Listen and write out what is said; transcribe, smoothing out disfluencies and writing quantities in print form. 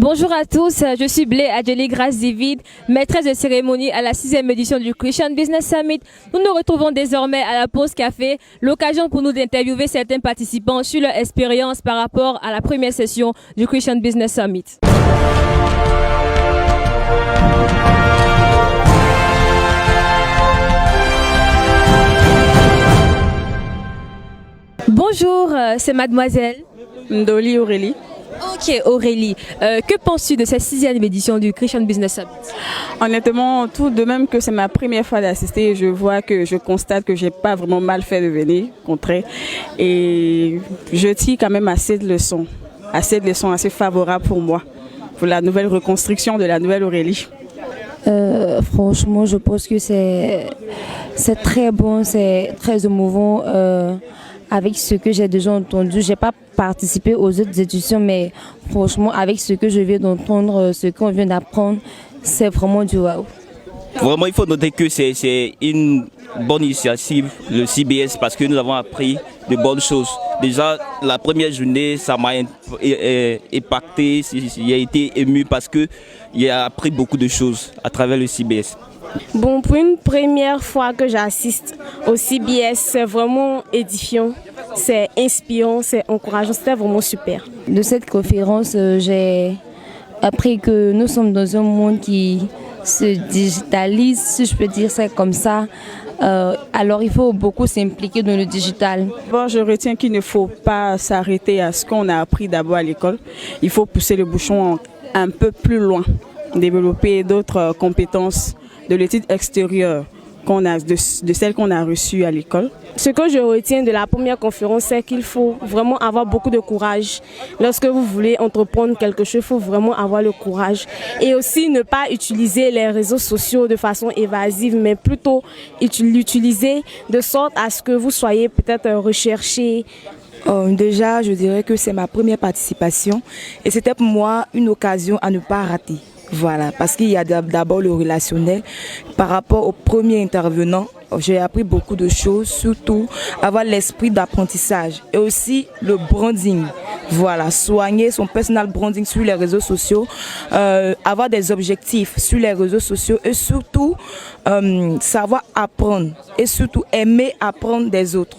Bonjour à tous, je suis Blé Adjeli Grace David, maîtresse de cérémonie à la 6e édition du Christian Business Summit. Nous nous retrouvons désormais à la pause café, l'occasion pour nous d'interviewer certains participants sur leur expérience par rapport à la première session du Christian Business Summit. Bonjour, c'est mademoiselle Ndoli Aurélie. Ok Aurélie, que penses-tu de cette 6e édition du Christian Business Summit? Honnêtement, tout de même que c'est ma première fois d'assister, je constate que j'ai pas vraiment mal fait de venir, au contraire. Et je tire quand même assez de leçons assez favorables pour moi, pour la nouvelle reconstruction de la nouvelle Aurélie. Franchement, je pense que c'est très bon, c'est très émouvant. Avec ce que j'ai déjà entendu, j'ai pas participé aux autres éditions, mais franchement, avec ce que je viens d'entendre, ce qu'on vient d'apprendre, c'est vraiment du waouh. Vraiment, il faut noter que c'est une bonne initiative, le CBS, parce que nous avons appris de bonnes choses. Déjà, la première journée, ça m'a impacté, j'ai été ému parce que j'ai appris beaucoup de choses à travers le CBS. Bon, pour une première fois que j'assiste au CBS, c'est vraiment édifiant, c'est inspirant, c'est encourageant, c'était vraiment super. De cette conférence, j'ai appris que nous sommes dans un monde qui se digitalise, si je peux dire ça comme ça. Alors il faut beaucoup s'impliquer dans le digital. Bon, je retiens qu'il ne faut pas s'arrêter à ce qu'on a appris d'abord à l'école. Il faut pousser le bouchon un peu plus loin, développer d'autres compétences de l'étude extérieure de celles qu'on a reçues à l'école. Ce que je retiens de la première conférence, c'est qu'il faut vraiment avoir beaucoup de courage. Lorsque vous voulez entreprendre quelque chose, il faut vraiment avoir le courage. Et aussi ne pas utiliser les réseaux sociaux de façon évasive, mais plutôt l'utiliser de sorte à ce que vous soyez peut-être recherché. Déjà, je dirais que c'est ma première participation et c'était pour moi une occasion à ne pas rater. Voilà, parce qu'il y a d'abord le relationnel. Par rapport au premier intervenant, j'ai appris beaucoup de choses, surtout avoir l'esprit d'apprentissage et aussi le branding. Voilà, soigner son personal branding sur les réseaux sociaux, avoir des objectifs sur les réseaux sociaux et surtout savoir apprendre et surtout aimer apprendre des autres.